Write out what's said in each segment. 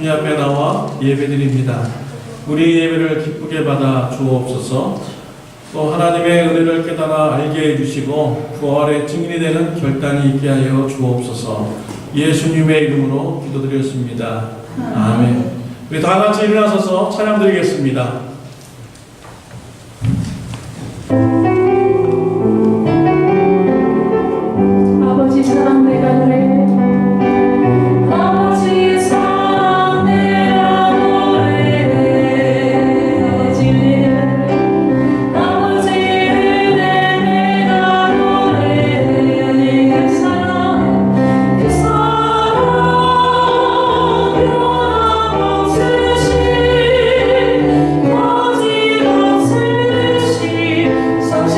주님 앞에 나와 예배드립니다. 우리 예배를 기쁘게 받아 주옵소서. 또 하나님의 은혜를 깨달아 알게 해주시고 부활의 증인이 되는 결단이 있게 하여 주옵소서. 예수님의 이름으로 기도드렸습니다. 아멘. 우리 다 같이 일어나서서 찬양 드리겠습니다. 아버지 사랑 내가 노래 아버지 사랑 내가 노래해 아버지 은혜 내가 노래해 그 사랑 변함없으신 거짓없으신 성실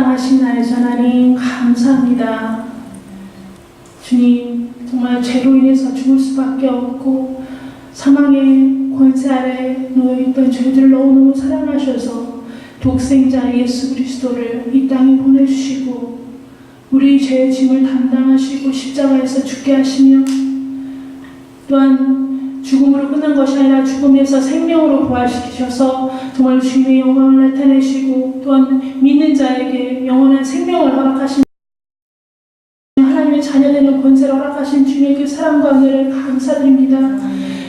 합당하신 나의 하나님 감사합니다. 주님 정말 죄로 인해서 죽을 수밖에 없고 사망의 권세 아래 놓여있던 저희들을 너무너무 사랑하셔서 독생자 예수 그리스도를 이 땅에 보내주시고 우리 죄의 짐을 담당하시고 십자가에서 죽게 하시며 또한 죽음으로 끝난 것이 아니라 죽음에서 생명으로 부활시키셔서 정말 주님의 영광을 나타내시고 또한 믿는 자에게 영원한 생명을 허락하신 하나님의 자녀되는 권세를 허락하신 주님의 그 사랑과 은혜를 감사드립니다.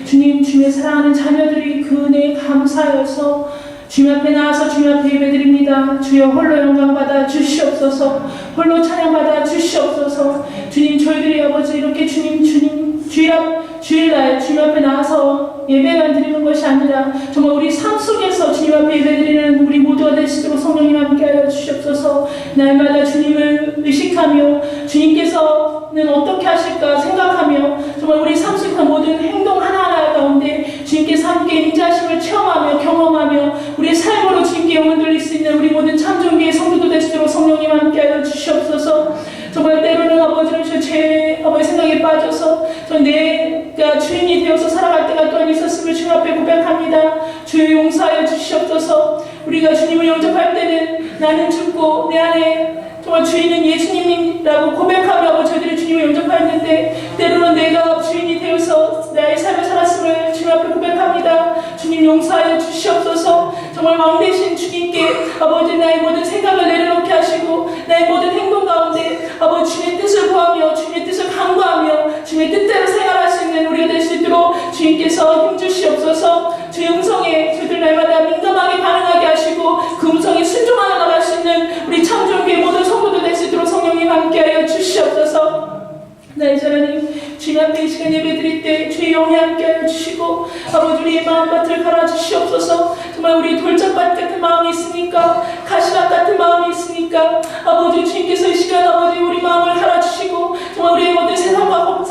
주님, 주님의 사랑하는 자녀들이 그 은혜에 감사하여서 주님 앞에 나와서 주님 앞에 예배드립니다. 주여 홀로 영광받아 주시옵소서. 홀로 찬양받아 주시옵소서. 주님, 저희들이 아버지 이렇게 주님 주일날 주님 앞에 나와서 예배만 드리는 것이 아니라 정말 우리 삶 속에서 주님 앞에 예배드리는 우리 모두가 되시도록 성령님 함께하여 주시옵소서. 날마다 주님을 의식하며 주님께서는 어떻게 하실까 생각하며 정말 우리 삶 속의 모든 행동 하나하나 가운데 주님께서 함께 인자하심을 체험하며 경험하며 우리의 삶으로 주님께 영을 돌릴 수 있는 우리 모든 참종교의 성도도 되시도록 성령님 함께하여 주시옵소서. 정말 때로는 아버지는 제 아버지 생각에 빠져서 내가 주인이 되어서 살아갈 때가 또한 있었음을 주님 앞에 고백합니다. 주여 용서하여 주시옵소서. 우리가 주님을 영접할 때는 나는 죽고 내 안에 정말 주인은 예수님이라고 고백하며 저희들이 주님을 영접하였는데 때로는 내가 주인이 되어서 나의 삶을 살았음을 주님 앞에 고백합니다. 주님 용서하여 주시옵소서. 정말 왕 되신 주님께 아버지 나의 모든 생각을 내려놓게 하시고 나의 모든 행동 가운데 아버지 주님의 뜻을 구하며 주님의 뜻을 간구하며 주님의 뜻대로 생활할 수 있는 우리가 될 수 있도록 주님께서 힘주시옵소서. 주의 음성에 저희들 날마다 민감하게 반응하게 하시고 그 음성에 순종하여 나갈 수 있는 우리 참종교의 모든 성도들 될 수 있도록 성령님 함께하여 주시옵소서. 나의 하나님 주님 앞에 이 시간 예배 드릴 때 주의 영이 함께하여 주시고 아버지 우리의 마음밭을 갈아주시옵소서. 정말 우리 돌짝밭 같은 마음이 있으니까 가시밭 같은 마음이 있으니까 아버지 주님께서 이 시간 아버지 우리 마음을 갈아주시고 정말 우리의 모든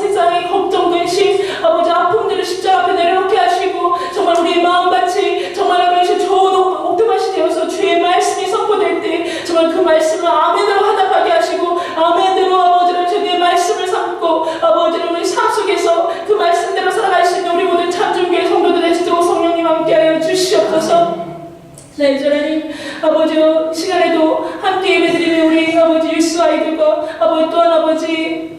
세상의 걱정 근심 아버지 아픔들을 십자가 앞에 내려놓게 하시고 정말 우리의 마음밭이 정말 아버지 좋은 옥토밭이 되어서 주의 말씀이 선포될 때 정말 그 말씀을 아멘으로 화답하게 하시고 아멘으로 아버지는 주님의 말씀을 삼고 아버지는 우리 삶 속에서 그 말씀대로 살아갈 수 있는 우리 모든 참중교의 성도들 되시도록 성령님 함께하여 주시옵소서. 네, 하나님 아버지 시간에도 함께 예배드리는 우리 아버지 일수 아이들과 아버지 또한 아버지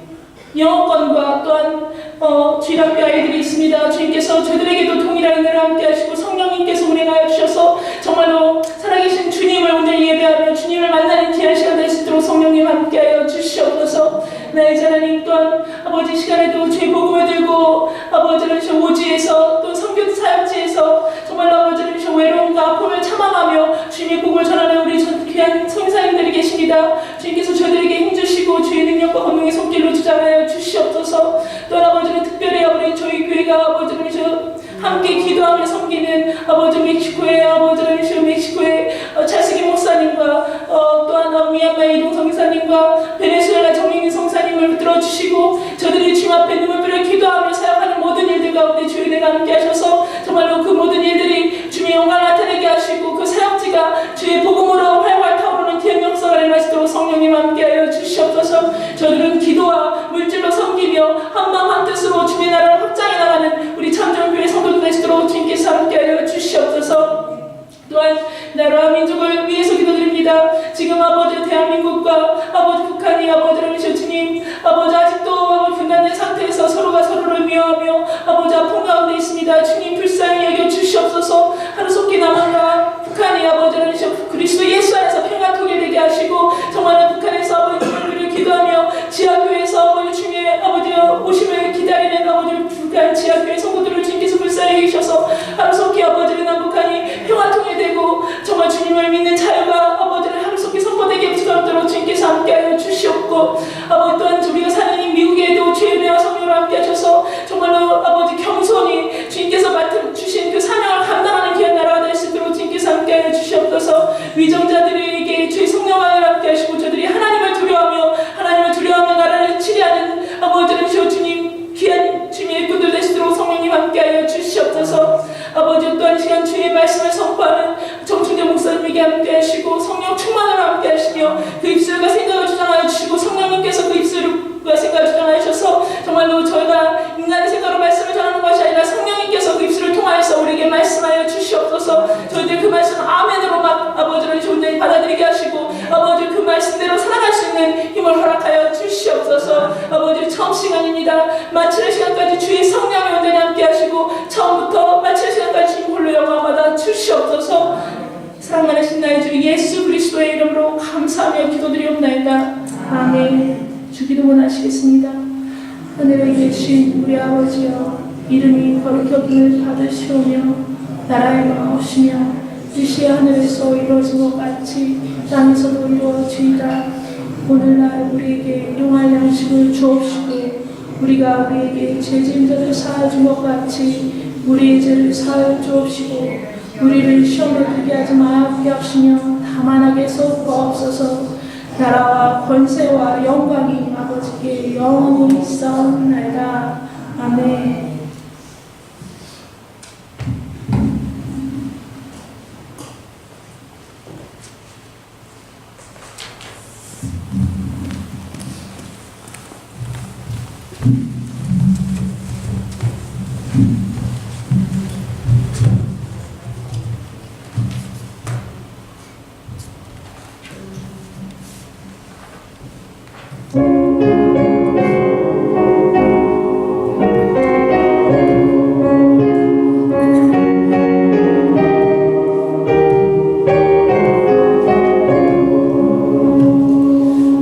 영어권과 또한 주일학교 아이들이 있습니다. 주님께서 저들에게도 동일한 은혜를 함께 하시고 성령님께서 운행하여 주셔서 정말로 살아계신 주님을 온전히 예배하며 주님을 만나는 귀한 시간 될 수 있도록 성령님 함께하여 주시옵소서. 나의 하나님 또한 아버지 시간에도 주의 복음을 들고 아버지는 저 오지에서 또 선교 사역지에서 정말로 아버지는 저 외로움과 아픔을 참아가며 주님의 복음을 전하는 우리 귀한 성사님들이 계십니다. 주님께서 저들에게 힘주시고 주의 능력과 권능의 손길로 주장하여 주시옵소서. 또한 아버지는 특별히 아버지 저희 교회가 아버지는 저 함께 기도하며 섬기는 아버지 멕시코의 찰스기 목사님과 또한 미얀마의 이동 성사님과 베네수엘라 정인인 성사님을 들어주시고 저들이 주님 앞에 눈물 뿌려 기도하며 사역하는 모든 일들 가운데 주의 은혜가 함께 하셔서 정말로 그 모든 일들이 주님의 영광을 나타내게 하시고 그 사역지가 주의 복음으로 활활 타오르는 기억 역사가 일어나시도록 성령님 함께하여 주시옵소서. 저들은 기도와 물질로 섬기며 한마음 한뜻으로 주의 나라를 확장해 나가는 우리 참전교회 성도들 되시도록 주님께서 함께하여 주시옵소서. 또한 나라와 민족을 위해서 기도드립니다. 지금 아버지 대한민국과 아버지 북한이 아버지를 주님 아버지 아직도 분단된 상태에서 서로가 서로를 미워하며 아버지 아픔 가운데 있습니다. 주님 불쌍히 여겨 주시옵소서. 하루속히 남한과 북한이 아버지를 그리스도 예수 안에서 평화통일 되게 하시고 정말 북한에서 아버지 주님을 기도하며 지하교회에서 아버지 주님의 아버지 오심을 기다리는 아버지 북한 지하교회 성도들을 주님께서 불쌍히 여기셔서 하루속히 아버지를 남북한이 평화통일되고 정말 주님을 믿는 자유가 아버지를 하루속히 선포되게 해주도록 주님께서 함께하여 주시옵고 아버지 또한 우리가 사는 이 미국에도 주의 은혜와 성령으로 함께 하셔서 정말로 아버지 겸손히 주님께서 주신 그 사명을 감당하는 귀한 나라가 될 수 있도록 주님께서 함께하여 주시옵소서. 위정자들에게 주의 성령과 함께 하시고 저들이 하나님을 두려워하며 나라를 치리하는 아버지는 주님 귀한 주님의 일꾼들 되시도록 성령님 함께하여 주시옵소서. 아버지 또한 시간 주의 말씀을 선포하는 정충재 목사님에게 함께 하시고 성령 충만을 함께 하시며 그 입술과 생각을 주장하여 주시고 성령님께서 그 입술과 생각을 주장하여 주셔서 정말로 저희가 인간의 생각으로 말씀을 전하는 것이 아니라 성령님께서 그 입술을 통하여서 우리에게 말씀하여 주시옵소서. 저희들 그 말씀 아멘으로 막 아버지를 존재히 받아들이게 하시고 아버지 그 말씀대로 살아갈 수 있는 힘을 허락하여 주시옵소서. 아버지 처음 시간입니다. 마치는 시간까지 주의 성령의 온전히 함께 하시고 처음부터 마치는 시간까지 홀로 영광 받아 주시옵소서. 사랑 많으신 나의 주 예수 그리스도의 이름으로 감사하며 기도드리옵나이다. 아멘. 주기도 원하시겠습니다. 하늘에 계신 우리 아버지여, 이름이 거룩히 여김을 받으시오며 나라의 마옵시며 뜻이 하늘에서 이루어진 것 같이 땅에서도 이루어지이다. 오늘날 우리에게 일용할 양식을 주옵시고 우리가 우리에게 죄진 자를 사하여 준 것 같이 우리의 죄를 사하여 주옵시고 우리를 시험에 들게 하지 마옵게 하시며 다만 악에서 구하옵소서. 나라와 권세와 영광이 아버지께 영원히 있사옵나이다. 아멘.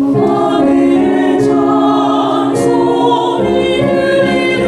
하늘의 찬송이 들리려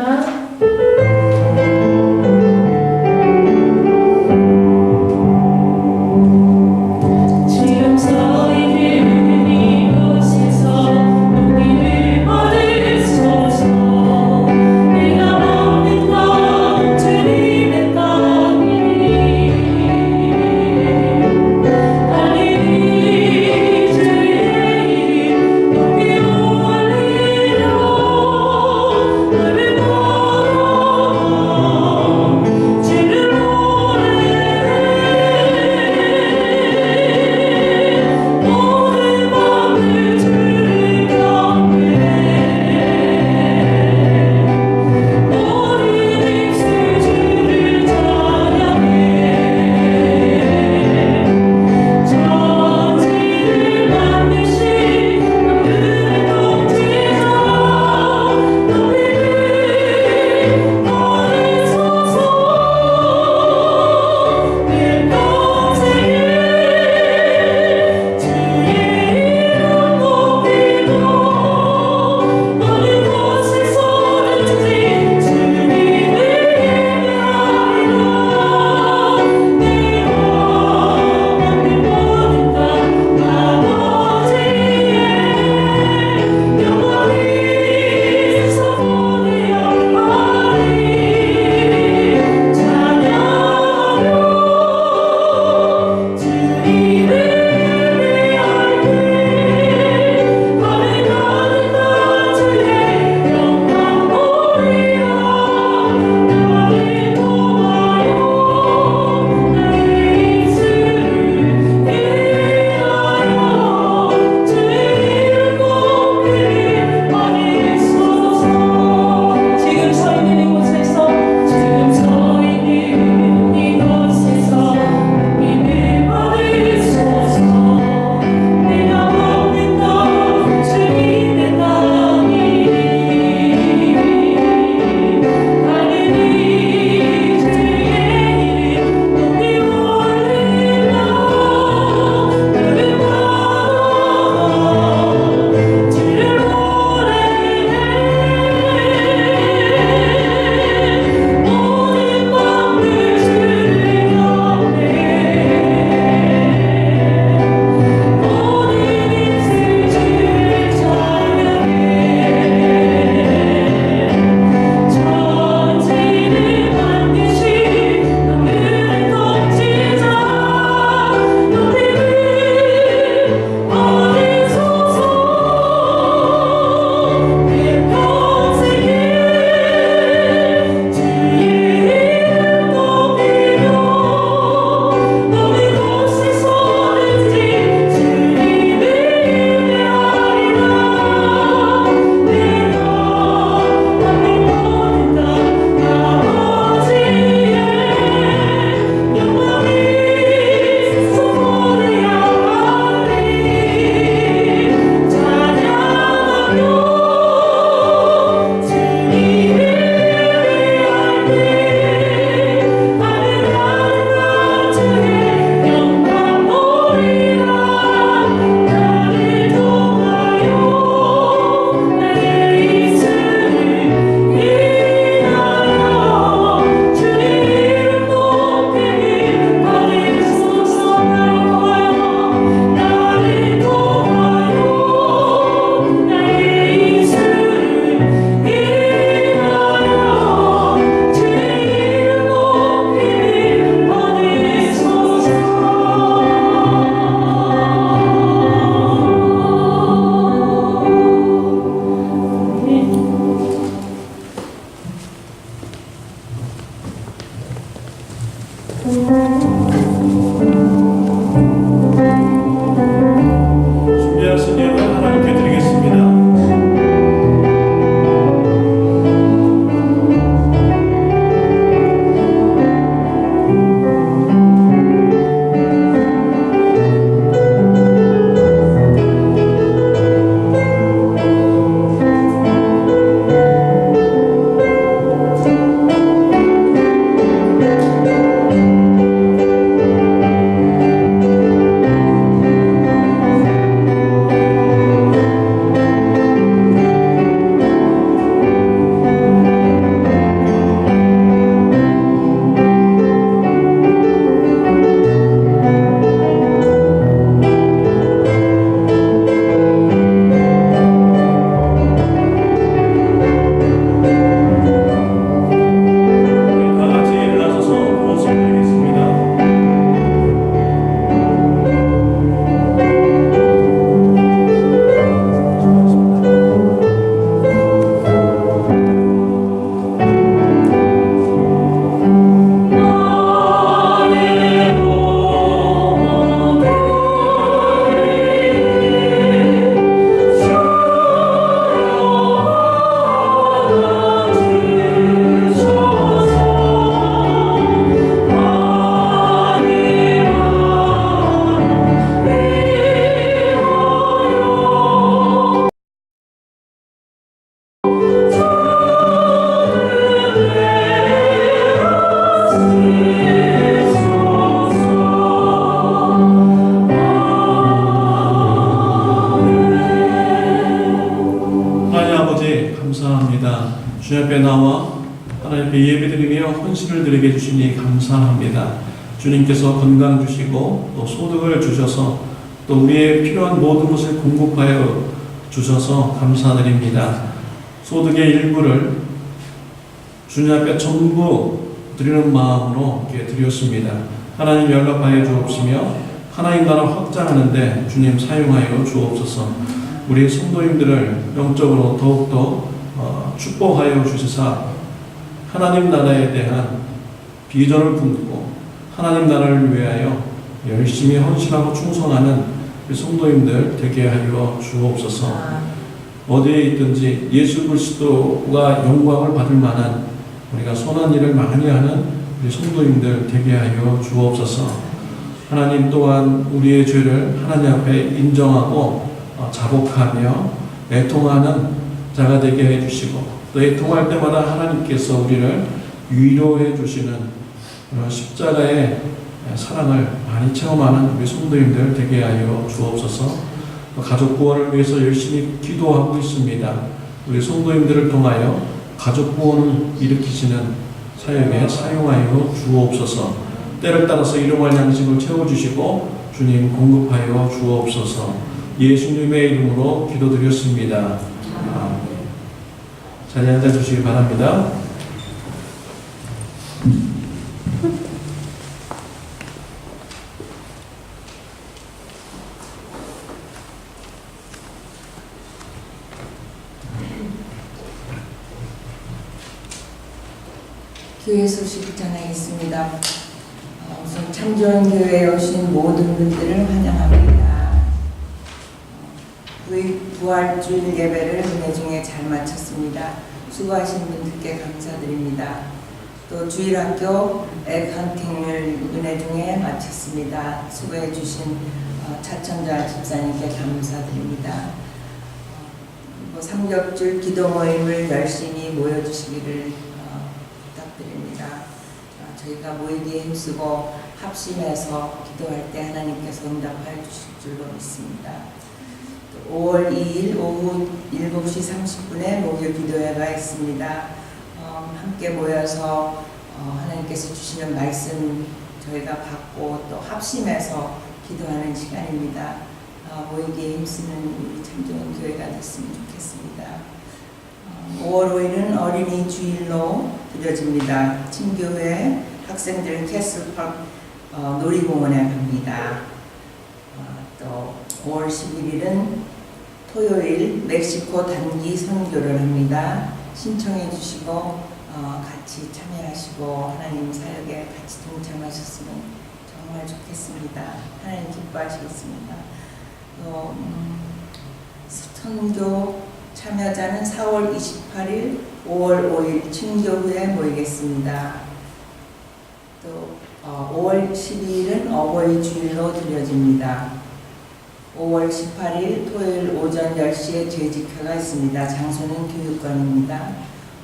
기도합니다. 지금 서 있는 이곳에서 우리를 받으소서. 내가 먹는 것 주님의 떡이니 하나님 주의 이름 높이 올리며 너를 걸어 주를 모든 밤을 주를 경배해 모든 입술 주를 찬양해 천지를 만드신 하늘의 통치자 너희를 받으소서. 내 평생에 주의 이름 높이고 어느 곳에 서든지 주님을 예배하리라. 내가 만든 모든 땅 아버지의 영원히 선포되어 하리. 찬양하며 주 이름을 예배할 때 하늘 가득한 주의 영광 보리라. 나를 통하여 나의 입술을 위하여 주 이름 높이 받으소서. 지금 서 있는 이곳에서 믿음을 받으소서. 내가 먹는 것 주님의 땅이니 하느님 주의 이름 높이 올리며 너를 걸어 주를 노래해 모든 밤을 주를 경배해 모든 입술 주를 찬양해 천지를 만드신 하늘의 통치자 너희를 받으소서. 내 평생에 주의 이름 높이며 어느 곳에 서든지 주님을 예배하리라. 내가 만든 모든 땅 아버지의 영원히 선포되어 하리. 찬양하며 주 이름을 예배할 때 하늘 가득한 주의 영광 보리라. 나를 통하여 나의 입술을 위하여 주의 이름 높이 받으소서. 나를 통하여 나의 입술을 위하여 주의 이름 높이 받으소서. 준비하신 예배 하나님께 드리겠습니다. 주 주님 앞에 나와 하나님 앞에 예배드리며 헌신을 드리게 해주시니 감사합니다. 주님께서 건강 주시고 또 소득을 주셔서 또 우리의 필요한 모든 것을 공급하여 주셔서 감사드립니다. 소득의 일부를 주님 앞에 전부 드리는 마음으로 이렇게 드렸습니다. 하나님 연락하여 주옵시며 하나님 나라 확장하는데 주님 사용하여 주옵소서. 우리 성도님들을 영적으로 더욱더 축복하여 주시사 하나님 나라에 대한 비전을 품고 하나님 나라를 위하여 열심히 헌신하고 충성하는 우리 성도님들 되게 하여 주옵소서. 어디에 있든지 예수 그리스도가 영광을 받을 만한 우리가 선한 일을 많이 하는 우리 성도님들 되게 하여 주옵소서. 하나님 또한 우리의 죄를 하나님 앞에 인정하고 자복하며 애통하는 자가 되게 해주시고 또 애통할 때마다 하나님께서 우리를 위로해 주시는 십자가의 사랑을 많이 체험하는 우리 성도님들 되게 하여 주옵소서. 가족 구원을 위해서 열심히 기도하고 있습니다. 우리 성도님들을 통하여 가족 구원을 일으키시는 사역에 사용하여 주옵소서. 때를 따라서 일용할 양식을 채워주시고 주님 공급하여 주옵소서. 예수님의 이름으로 기도드렸습니다. 자리에 앉아주시기 바랍니다. 교회 소식 전하겠습니다. 우선 참조원교회에 오신 모든 분들을 환영합니다. 부활주일 예배를 은혜 중에 잘 마쳤습니다. 수고하신 분들께 감사드립니다. 또 주일학교 액헌팅을 은혜 중에 마쳤습니다. 수고해 주신 차천자 집사님께 감사드립니다. 삼겹줄 기도 모임을 열심히 모여주시기를 부탁드립니다. 저희가 모이기에 힘쓰고 합심해서 기도할 때 하나님께서 응답하여 주실 줄로 믿습니다. 5월 2일 오후 7시 30분에 목요 기도회가 있습니다. 함께 모여서 하나님께서 주시는 말씀 저희가 받고 또 합심해서 기도하는 시간입니다. 모이기에 힘쓰는 우리 참좋은 교회가 됐으면 좋겠습니다. 5월 5일은 어린이 주일로 드려집니다. 친교회 학생들 캐슬파크 놀이공원에 갑니다. 또 5월 11일은 토요일 멕시코 단기 선교를 합니다. 신청해 주시고 같이 참여하시고 하나님 사역에 같이 동참하셨으면 정말 좋겠습니다. 하나님 기뻐하시겠습니다. 또 선교 참여자는 4월 28일, 5월 5일 친교회에 모이겠습니다. 또 5월 12일은 어버이 주일로 드려집니다. 5월 18일 토요일 오전 10시에 재직회가 있습니다. 장소는 교육관입니다.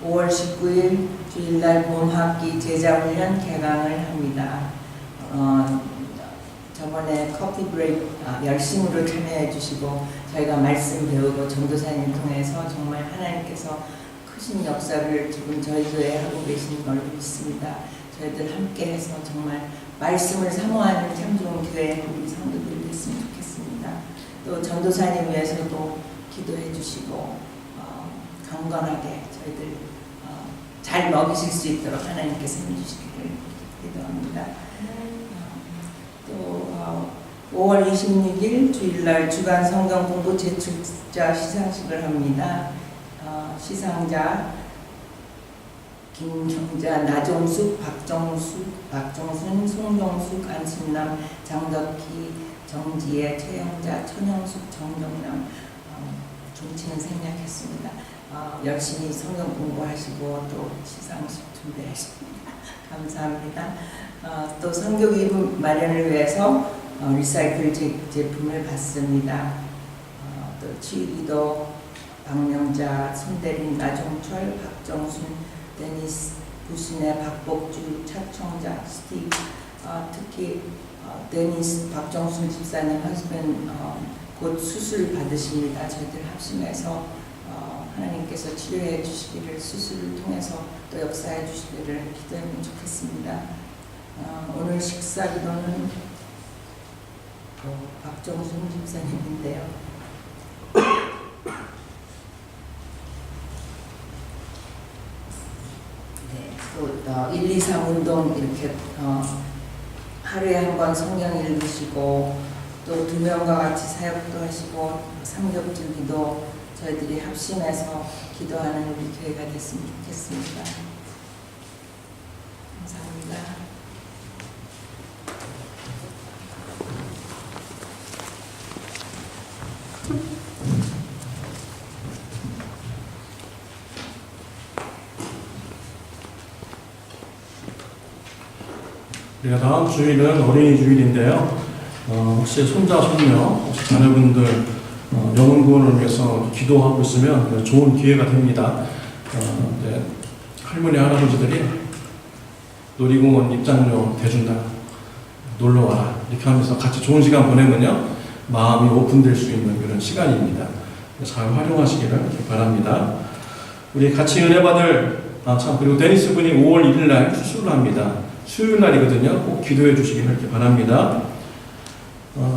5월 19일 주일날 봄학기 제자훈련 개강을 합니다. 저번에 커피 브레이크 열심으로 참여해 주시고 저희가 말씀 배우고 전도사님 통해서 정말 하나님께서 크신 역사를 지금 저희 교회에 하고 계신 걸로 믿습니다. 저희들 함께해서 정말 말씀을 사모하는 참 좋은 교회 우리 성도들 됐으면 좋겠습니다. 또 전도사님 위해서도 기도해 주시고 강건하게 저희들 잘 먹이실 수 있도록 하나님께서 해주시기를 기도합니다. 또 5월 26일 주일날 주간 성경 공부 제출자 시상식을 합니다. 시상자 김정자, 나종숙, 박정순, 송정숙, 안순남, 장덕희, 정지혜, 최영자, 천영숙, 정정남 종치는 생략했습니다. 열심히 성경 공부하시고 또 시상식 준비하십니다. 감사합니다. 또 성교 기부 마련을 위해서 리사이클 제품을 받습니다. 또 치유기도 박명자, 손대린, 나종철, 박정순, 데니스, 부신의 박복주, 차청자, 스티브, 특히 데니스, 박정순 집사님 하스벤 곧 수술 받으십니다. 저희들 합심해서 하나님께서 치료해 주시기를, 수술을 통해서 또 역사해 주시기를 기도하면 좋겠습니다. 오늘 식사 기도는 박정순 집사님인데요. 네, 또 1, 2, 3 운동 이렇게 하루에 한 번 성경 읽으시고 또 2명과 같이 사역도 하시고 삼겹줄 기도 저희들이 합심해서 기도하는 우리 교회가 됐으면 좋겠습니다. 감사합니다. 우리가 다음 주일은 어린이 주일인데요. 혹시 손자, 손녀, 혹시 자녀분들 영혼 구원을 위해서 기도하고 있으면 좋은 기회가 됩니다. 할머니, 할아버지들이 놀이공원 입장료 대준다, 놀러와라 이렇게 하면서 같이 좋은 시간 보내면요 마음이 오픈될 수 있는 그런 시간입니다. 잘 활용하시기를 바랍니다. 우리 같이 은혜 받을 그리고 데니스 분이 5월 1일 날 수술을 합니다. 수요일 날이거든요. 꼭 기도해 주시기를 바랍니다.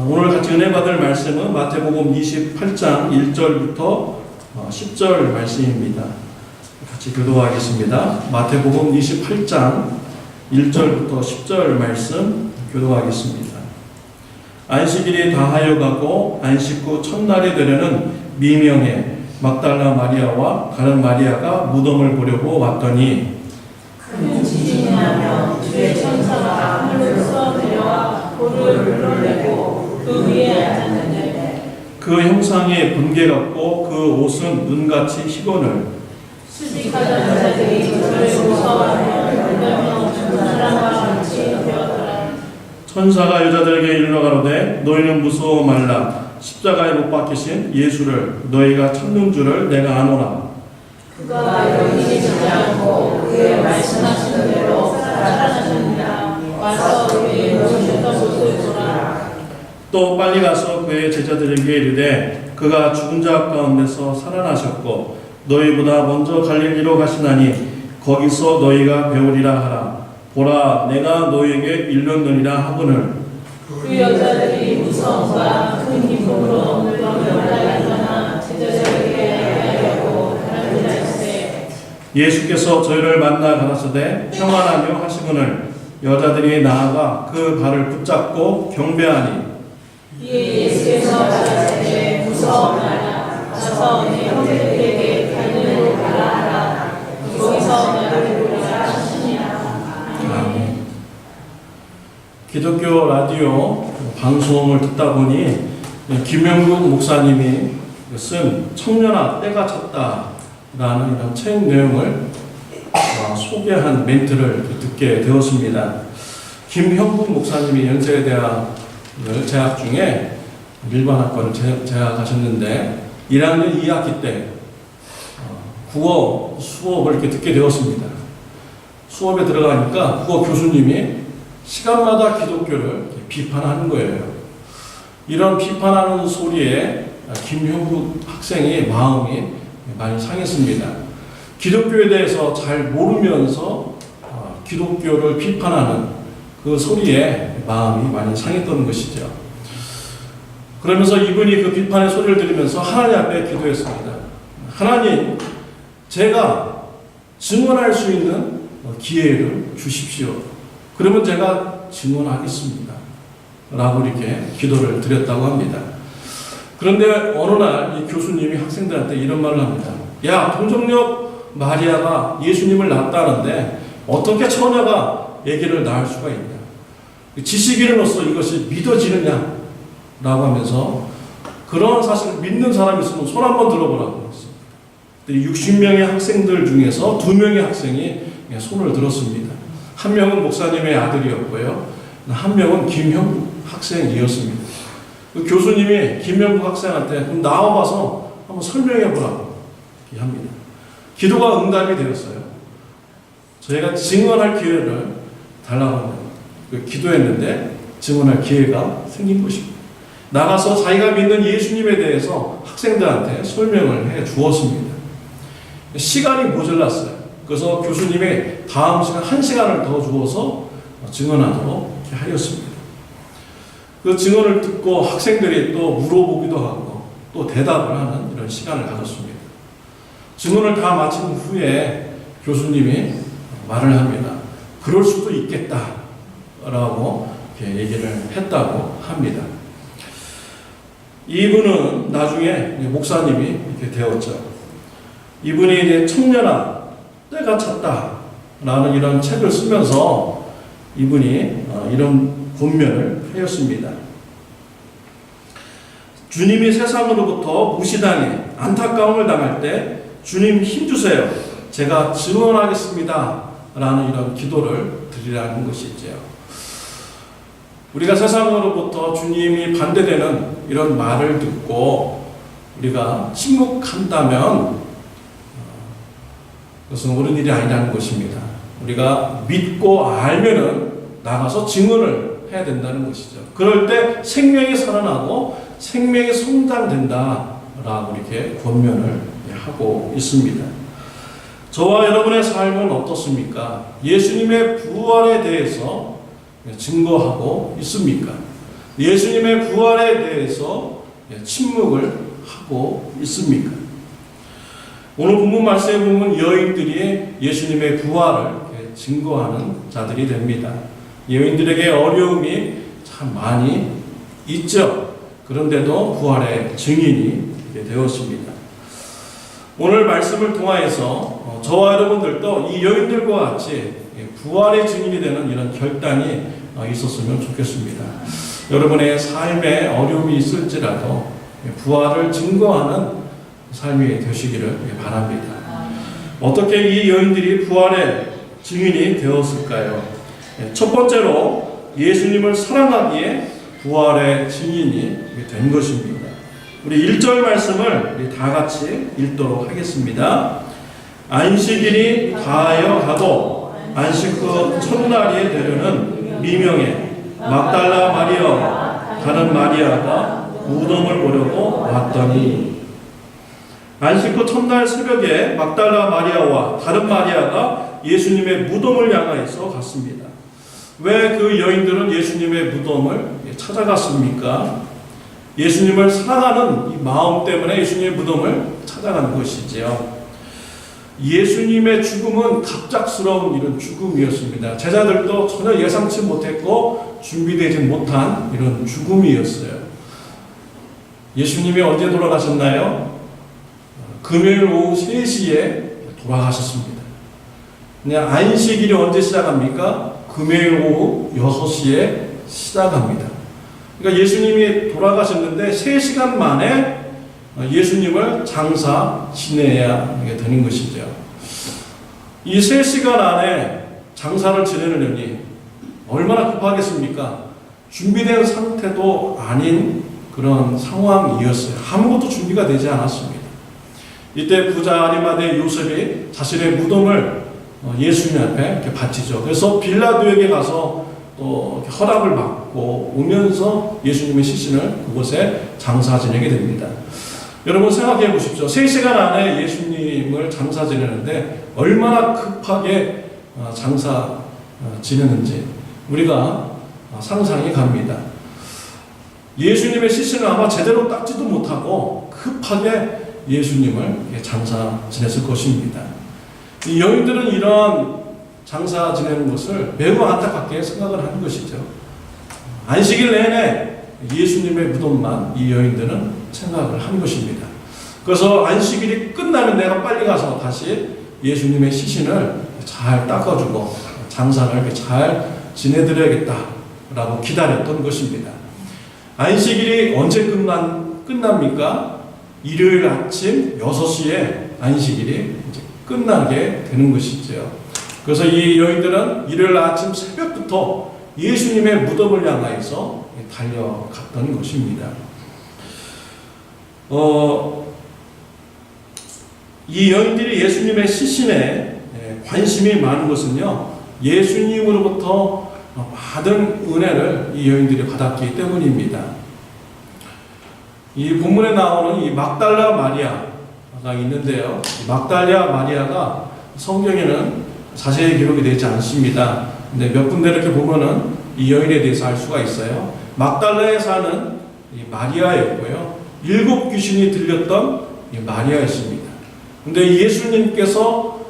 오늘 같이 은혜 받을 말씀은 마태복음 28장 1절부터 10절 말씀입니다. 같이 교도하겠습니다. 마태복음 28장 1절부터 10절 말씀 교도하겠습니다. 안식일이 다하여 가고 안식 후 첫날이 되려는 미명에 막달라 마리아와 다른 마리아가 무덤을 보려고 왔더니 큰 지진이 나며 주의 천사가 하늘에서 내려와 돌을 눌러내고 그 위에 앉았는데 그 형상이 번개 같고 그 옷은 눈같이 희건을 수직하던 자들이 저를 무서워하며 놀라며 죽은 사람과 같이 되었더라. 천사가 여자들에게 일러 가로되 너희는 무서워 말라. 십자가에 못 박히신 예수를 너희가 찾는 줄을 내가 아노라. 그가 여기 계시지 않고 그의 말씀하신 대로 살아나셨느니라. 와서 그의 누우셨던 곳을 보라. 또 빨리 가서 그의 제자들에게 이르되 그가 죽은 자 가운데서 살아나셨고 너희보다 먼저 갈릴리로 가시나니 거기서 너희가 배우리라 하라. 보라 내가 너희에게 일렀느니라 하거늘. 그 여자들이 무서움과 큰 기쁨으로 무덤을 올라가거나 제자들에게 알리려고 다름질라 했으되 예수께서 저희를 만나 가라사대 평안하며 하시거늘. 여자들이 나아가 그 발을 붙잡고 경배하니 이에 예수께서 가라사대 무서워 말라. 가서 네 형제들에게 갈릴리로 가라 하라. 거기서 너를 보리라 하시니라. 아멘. 기독교 라디오 방송을 듣다 보니 김영국 목사님이 쓴 청년아 때가 찼다라는 이런 책 내용을 소개한 멘트를 듣게 되었습니다. 김형국 목사님이 연세대학을 재학 중에 일반학과를 재학하셨는데 1학년 2학기 때 국어 수업을 이렇게 듣게 되었습니다. 수업에 들어가니까 국어 교수님이 시간마다 기독교를 비판하는 거예요. 이런 비판하는 소리에 김형국 학생의 마음이 많이 상했습니다. 기독교에 대해서 잘 모르면서 기독교를 비판하는 그 소리에 마음이 많이 상했던 것이죠. 그러면서 이분이 그 비판의 소리를 들으면서 하나님 앞에 기도했습니다. 하나님, 제가 증언할 수 있는 기회를 주십시오. 그러면 제가 증언하겠습니다. 라고 이렇게 기도를 드렸다고 합니다. 그런데 어느 날 이 교수님이 학생들한테 이런 말을 합니다. 야, 동정역 마리아가 예수님을 낳았다는데 어떻게 처녀가 아기를 낳을 수가 있냐? 지식인으로서 이것이 믿어지느냐? 라고 하면서 그런 사실을 믿는 사람이 있으면 손 한번 들어보라고 했습니다. 60명의 학생들 중에서 2명의 학생이 손을 들었습니다. 한 명은 목사님의 아들이었고요. 한 명은 김형국 학생이었습니다. 그 교수님이 김형국 학생한테 그럼 나와봐서 한번 설명해보라고 합니다. 기도가 응답이 되었어요. 저희가 증언할 기회를 달라고 기도했는데 증언할 기회가 생긴 것입니다. 나가서 자기가 믿는 예수님에 대해서 학생들한테 설명을 해 주었습니다. 시간이 모자랐어요. 그래서 교수님이 다음 시간 1시간을 더 주어서 증언하도록 이렇게 하였습니다. 그 증언을 듣고 학생들이 또 물어보기도 하고 또 대답을 하는 이런 시간을 가졌습니다. 증언을 다 마친 후에 교수님이 말을 합니다. 그럴 수도 있겠다라고 이렇게 얘기를 했다고 합니다. 이분은 나중에 목사님이 이렇게 되었죠. 이분이 이제 청년아 때가 찼다라는 이런 책을 쓰면서 이분이 이런 권면을 하였습니다. 주님이 세상으로부터 무시당해 안타까움을 당할 때 주님 힘주세요. 제가 증언하겠습니다. 라는 이런 기도를 드리라는 것이죠. 우리가 세상으로부터 주님이 반대되는 이런 말을 듣고 우리가 침묵한다면 그것은 옳은 일이 아니라는 것입니다. 우리가 믿고 알면은 나가서 증언을 해야 된다는 것이죠. 그럴 때 생명이 살아나고 생명이 성장된다라고 이렇게 권면을 하고 있습니다. 저와 여러분의 삶은 어떻습니까? 예수님의 부활에 대해서 증거하고 있습니까? 예수님의 부활에 대해서 침묵을 하고 있습니까? 오늘 본문 말씀에 보면 여인들이 예수님의 부활을 증거하는 자들이 됩니다. 여인들에게 어려움이 참 많이 있죠. 그런데도 부활의 증인이 되었습니다. 오늘 말씀을 통하여서 저와 여러분들도 이 여인들과 같이 부활의 증인이 되는 이런 결단이 있었으면 좋겠습니다. 여러분의 삶에 어려움이 있을지라도 부활을 증거하는 삶이 되시기를 바랍니다. 어떻게 이 여인들이 부활의 증인이 되었을까요? 첫 번째로 예수님을 사랑하기에 부활의 증인이 된 것입니다. 우리 1절 말씀을 우리 다 같이 읽도록 하겠습니다. 안식일이 다하여 가도 안식 후 첫날이 되려는 미명에 막달라 마리아와 다른 마리아가 무덤을 보려고 왔더니 안식 후 첫날 새벽에 막달라 마리아와 다른 마리아가 예수님의 무덤을 향하여서 갔습니다. 왜 그 여인들은 예수님의 무덤을 찾아갔습니까? 예수님을 사랑하는 이 마음 때문에 예수님의 무덤을 찾아간 것이지요. 예수님의 죽음은 갑작스러운 이런 죽음이었습니다. 제자들도 전혀 예상치 못했고 준비되지 못한 이런 죽음이었어요. 예수님이 언제 돌아가셨나요? 금요일 오후 3시에 돌아가셨습니다. 그냥 안식일이 언제 시작합니까? 금요일 오후 6시에 시작합니다. 그러니까 예수님이 돌아가셨는데 3시간 만에 예수님을 장사 지내야 되는 것이죠. 이 3시간 안에 장사를 지내려니 얼마나 급하겠습니까? 준비된 상태도 아닌 그런 상황이었어요. 아무것도 준비가 되지 않았습니다. 이때 부자 아리마대 요셉이 자신의 무덤을 예수님 앞에 이렇게 바치죠. 그래서 빌라도에게 가서 또 허락을 받고 오면서 예수님의 시신을 그곳에 장사 지내게 됩니다. 여러분 생각해 보십시오. 3시간 안에 예수님을 장사 지내는데 얼마나 급하게 장사 지내는지 우리가 상상이 갑니다. 예수님의 시신을 아마 제대로 닦지도 못하고 급하게 예수님을 장사 지냈을 것입니다. 이 여인들은 이런 장사 지내는 것을 매우 안타깝게 생각을 하는 것이죠. 안식일 내내 예수님의 무덤만 이 여인들은 생각을 한 것입니다. 그래서 안식일이 끝나면 내가 빨리 가서 다시 예수님의 시신을 잘 닦아주고 장사를 이렇게 잘 지내드려야겠다라고 기다렸던 것입니다. 안식일이 언제 끝납니까? 일요일 아침 6시에 안식일이 이제 끝나게 되는 것이죠. 그래서 이 여인들은 일요일 아침 새벽부터 예수님의 무덤을 향하여서 달려갔던 것입니다. 이 여인들이 예수님의 시신에 관심이 많은 것은요, 예수님으로부터 받은 은혜를 이 여인들이 받았기 때문입니다. 이 본문에 나오는 이 막달라 마리아가 있는데요. 막달라 마리아가 성경에는 자세히 기록이 되지 않습니다. 근데 몇 군데 이렇게 보면은 이 여인에 대해서 알 수가 있어요. 막달라에 사는 이 마리아였고요. 7 귀신이 들렸던 이 마리아였습니다. 근데 예수님께서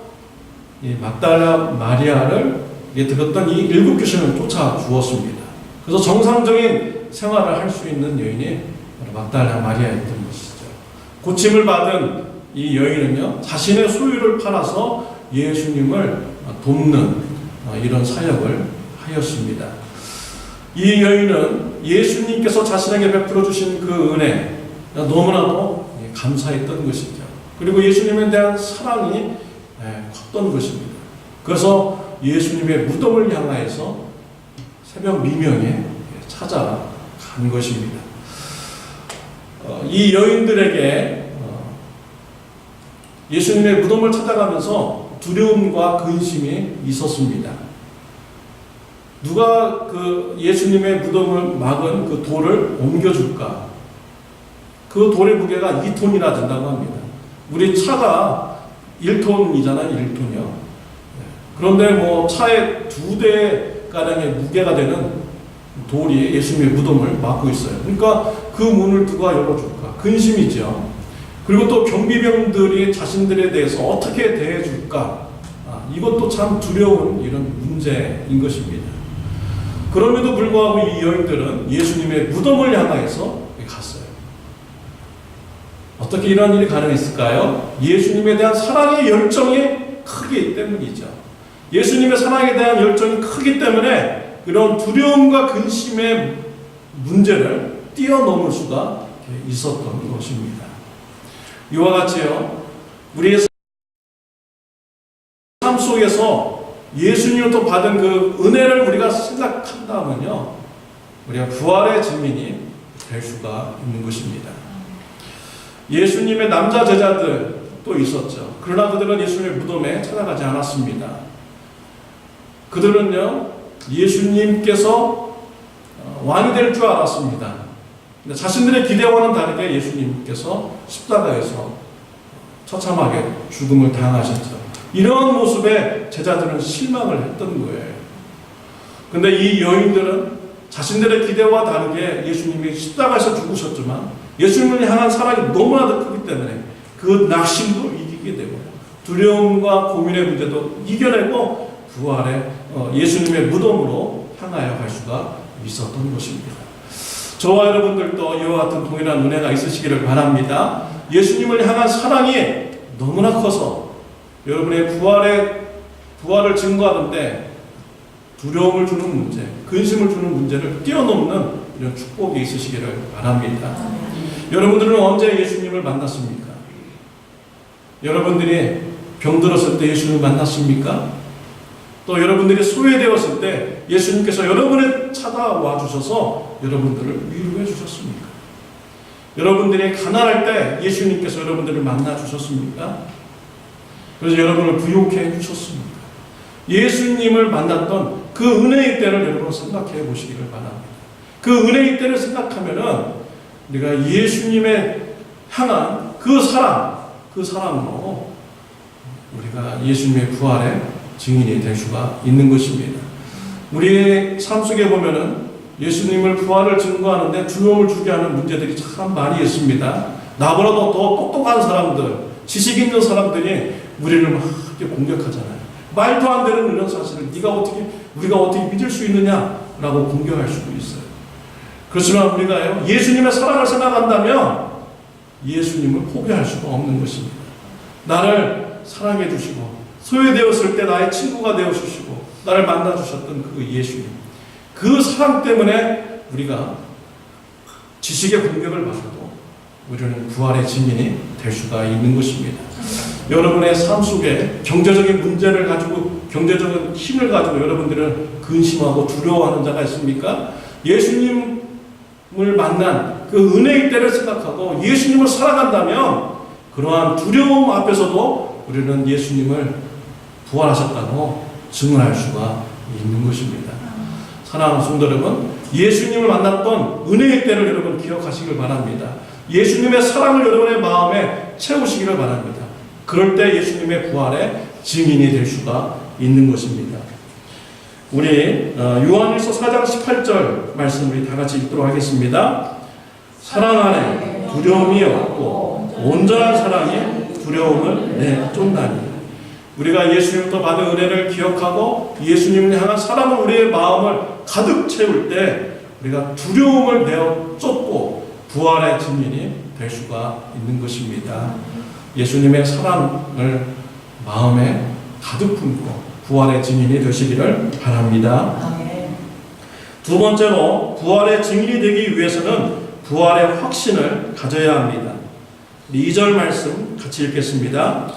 이 막달라 마리아를 들었던 이 7 귀신을 쫓아 주었습니다. 그래서 정상적인 생활을 할 수 있는 여인이 막달라 마리아였던 것이죠. 고침을 받은 이 여인은요, 자신의 소유를 팔아서 예수님을 돕는 이런 사역을 하였습니다. 이 여인은 예수님께서 자신에게 베풀어 주신 그 은혜 너무나도 감사했던 것이죠. 그리고 예수님에 대한 사랑이 컸던 것입니다. 그래서 예수님의 무덤을 향하여서 새벽 미명에 찾아간 것입니다. 이 여인들에게 예수님의 무덤을 찾아가면서 두려움과 근심이 있었습니다. 누가 그 예수님의 무덤을 막은 그 돌을 옮겨줄까? 그 돌의 무게가 2톤이나 된다고 합니다. 우리 차가 1톤이잖아요, 1톤이요. 그런데 뭐 차에 2대가량의 무게가 되는 돌이 예수님의 무덤을 막고 있어요. 그러니까 그 문을 누가 열어줄까? 근심이죠. 그리고 또 경비병들이 자신들에 대해서 어떻게 대해줄까? 이것도 참 두려운 이런 문제인 것입니다. 그럼에도 불구하고 이 여인들은 예수님의 무덤을 향하여서 갔어요. 어떻게 이런 일이 가능했을까요? 예수님에 대한 사랑의 열정이 크기 때문이죠. 예수님의 사랑에 대한 열정이 크기 때문에 그런 두려움과 근심의 문제를 뛰어넘을 수가 있었던 것입니다. 이와 같이요, 우리의 삶 속에서 예수님으로부터 받은 그 은혜를 우리가 생각한다면요, 우리가 부활의 증인이 될 수가 있는 것입니다. 예수님의 남자 제자들 또 있었죠. 그러나 그들은 예수님의 무덤에 찾아가지 않았습니다. 그들은요, 예수님께서 왕이 될 줄 알았습니다. 근데 자신들의 기대와는 다르게 예수님께서 십자가에서 처참하게 죽음을 당하셨죠. 이런 모습에 제자들은 실망을 했던 거예요. 근데 이 여인들은 자신들의 기대와 다르게 예수님이 십자가에서 죽으셨지만 예수님을 향한 사랑이 너무나도 크기 때문에 그 낙심도 이기게 되고 두려움과 고민의 문제도 이겨내고 부활의 예수님의 무덤으로 향하여 갈 수가 있었던 것입니다. 저와 여러분들도 이와 같은 동일한 은혜가 있으시기를 바랍니다. 예수님을 향한 사랑이 너무나 커서 여러분의 부활을 증거하는데 두려움을 주는 문제, 근심을 주는 문제를 뛰어넘는 이런 축복이 있으시기를 바랍니다. 여러분들은 언제 예수님을 만났습니까? 여러분들이 병들었을 때 예수님을 만났습니까? 또 여러분들이 소외되었을 때 예수님께서 여러분을 찾아와 주셔서 여러분들을 위로해 주셨습니까? 여러분들이 가난할 때 예수님께서 여러분들을 만나 주셨습니까? 그래서 여러분을 부욕해 주셨습니다. 예수님을 만났던 그 은혜의 때를 여러분 생각해 보시기를 바랍니다. 그 은혜의 때를 생각하면은 우리가 예수님의 향한 그 사랑으로 우리가 예수님의 부활의 증인이 될 수가 있는 것입니다. 우리의 삶 속에 보면은 예수님을 부활을 증거하는데 두려움을 주게 하는 문제들이 참 많이 있습니다. 나보다도 더 똑똑한 사람들, 지식 있는 사람들이 우리를 막 이렇게 공격하잖아요. 말도 안 되는 이런 사실을 우리가 어떻게 믿을 수 있느냐라고 공격할 수도 있어요. 그렇지만 우리가요, 예수님의 사랑을 생각한다면 예수님을 포기할 수가 없는 것입니다. 나를 사랑해 주시고 소외되었을 때 나의 친구가 되어주시고 나를 만나주셨던 그 예수님, 그 사랑 때문에 우리가 지식의 공격을 받아도 우리는 부활의 증인이 될 수가 있는 것입니다. 여러분의 삶 속에 경제적인 문제를 가지고 경제적인 힘을 가지고 여러분들은 근심하고 두려워하는 자가 있습니까? 예수님을 만난 그 은혜의 때를 생각하고 예수님을 사랑한다면 그러한 두려움 앞에서도 우리는 예수님을 부활하셨다고 증언할 수가 있는 것입니다. 사랑하는 성도 여러분, 예수님을 만났던 은혜의 때를 여러분 기억하시길 바랍니다. 예수님의 사랑을 여러분의 마음에 채우시기를 바랍니다. 그럴 때 예수님의 부활의 증인이 될 수가 있는 것입니다. 우리 요한일서 4장 18절 말씀 우리 다 같이 읽도록 하겠습니다. 사랑 안에 두려움이 없고 온전한 사랑이 두려움을 내쫓나니. 우리가 예수님부터 받은 은혜를 기억하고 예수님을 향한 사랑을 우리의 마음을 가득 채울 때 우리가 두려움을 내쫓고 부활의 증인이 될 수가 있는 것입니다. 예수님의 사랑을 마음에 가득 품고 부활의 증인이 되시기를 바랍니다. 두 번째로 부활의 증인이 되기 위해서는 부활의 확신을 가져야 합니다. 2절 말씀 같이 읽겠습니다.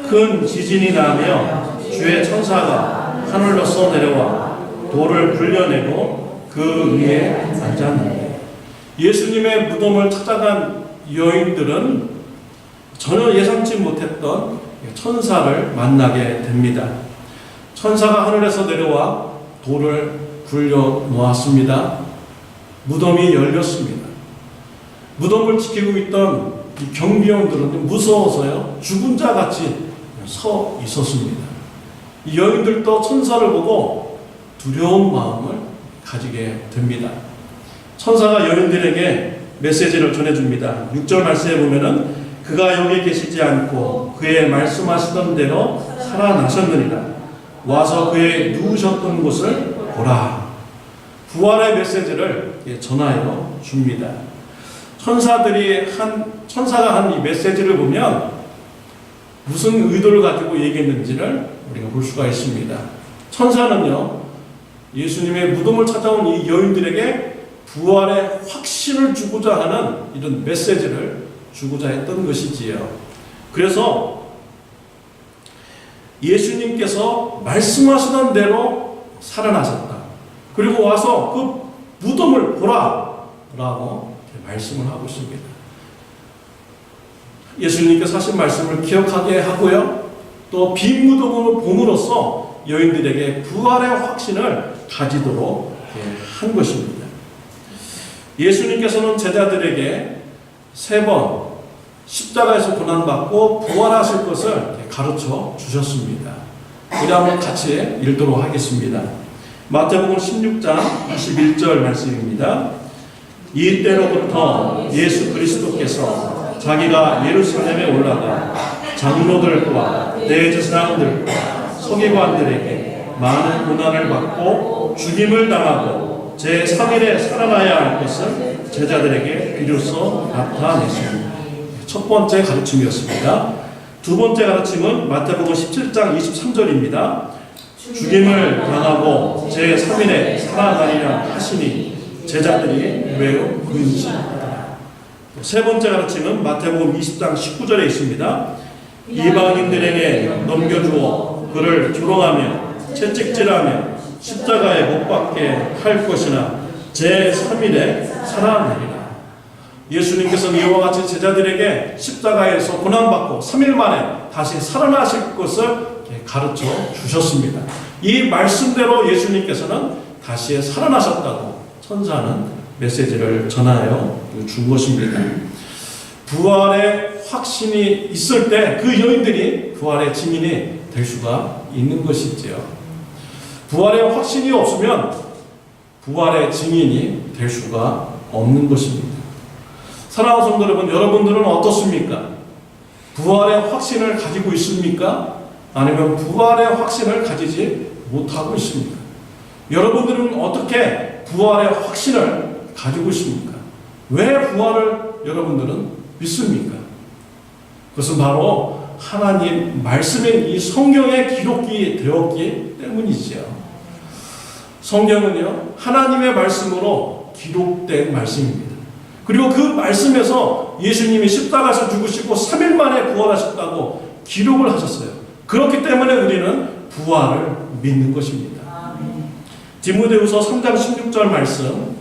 큰 지진이 나며 주의 천사가 하늘로서 내려와 돌을 굴려내고 그 위에 앉았는데, 예수님의 무덤을 찾아간 여인들은 전혀 예상치 못했던 천사를 만나게 됩니다. 천사가 하늘에서 내려와 돌을 굴려 놓았습니다. 무덤이 열렸습니다. 무덤을 지키고 있던 이 경비원들은 무서워서요, 죽은 자 같이 서 있었습니다. 이 여인들도 천사를 보고 두려운 마음을 가지게 됩니다. 천사가 여인들에게 메시지를 전해줍니다. 6절 말씀에 보면은 그가 여기 계시지 않고 그의 말씀하시던 대로 살아나셨느니라. 와서 그의 누우셨던 곳을 보라. 부활의 메시지를 전하여 줍니다. 천사가 한 이 메시지를 보면 무슨 의도를 가지고 얘기했는지를 우리가 볼 수가 있습니다. 천사는요, 예수님의 무덤을 찾아온 이 여인들에게 부활의 확신을 주고자 하는 이런 메시지를 주고자 했던 것이지요. 그래서 예수님께서 말씀하시던 대로 살아나셨다. 그리고 와서 그 무덤을 보라 라고 말씀을 하고 있습니다. 예수님께서 하신 말씀을 기억하게 하고요, 또 빈 무덤으로 봄으로써 여인들에게 부활의 확신을 가지도록 한 것입니다. 예수님께서는 제자들에게 3번 십자가에서 고난받고 부활하실 것을 가르쳐 주셨습니다. 우리 한번 같이 읽도록 하겠습니다. 마태복음 16장 21절 말씀입니다. 이때로부터 예수 그리스도께서 자기가 예루살렘에 올라가 장로들과 대제사장들과 서기관들에게 많은 고난을 받고 죽임을 당하고 제3일에 살아나야 할 것을 제자들에게 비로소 나타냈습니다. 첫 번째 가르침이었습니다. 두 번째 가르침은 마태복음 17장 23절입니다. 죽임을 당하고 제3일에 살아나리라 하시니 제자들이 매우 근심하더라. 세 번째 가르침은 마태복음 20장 19절에 있습니다. 이방인들에게 넘겨주어 그를 조롱하며 채찍질하며 십자가에 못 박게 할 것이나 제3일에 살아나리라. 예수님께서는 이와 같이 제자들에게 십자가에서 고난받고 3일 만에 다시 살아나실 것을 가르쳐 주셨습니다. 이 말씀대로 예수님께서는 다시 살아나셨다고 천사는 메시지를 전하여 준 것입니다. 부활의 확신이 있을 때 그 여인들이 부활의 증인이 될 수가 있는 것이지요. 부활의 확신이 없으면 부활의 증인이 될 수가 없는 것입니다. 사랑하는 성도 여러분, 여러분들은 어떻습니까? 부활의 확신을 가지고 있습니까? 아니면 부활의 확신을 가지지 못하고 있습니까? 여러분들은 어떻게 부활의 확신을 가지고 있습니까? 왜 부활을 여러분들은 믿습니까? 그것은 바로 하나님 말씀인 이 성경에 기록이 되었기 때문이지요. 성경은요, 하나님의 말씀으로 기록된 말씀입니다. 그리고 그 말씀에서 예수님이 십자가에서 죽으시고 3일 만에 부활하셨다고 기록을 하셨어요. 그렇기 때문에 우리는 부활을 믿는 것입니다. 디모데후서 3장 16절 말씀,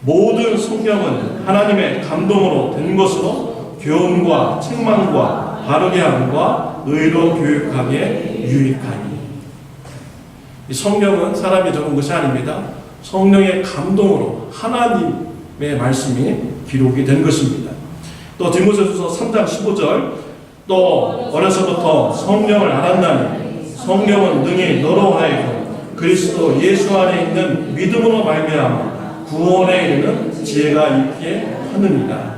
모든 성경은 하나님의 감동으로 된 것으로 교훈과 책망과 바르게 함과 의로 교육하기에 유익하니. 이 성경은 사람이 적은 것이 아닙니다. 성령의 감동으로 하나님의 말씀이 기록이 된 것입니다. 또 디모데후서 3장 15절 또 어려서부터 성령을 알았나니 성령은 능히 너로 하여금 그리스도 예수 안에 있는 믿음으로 말미암아 구원에 이르는 지혜가 있게 하느니라.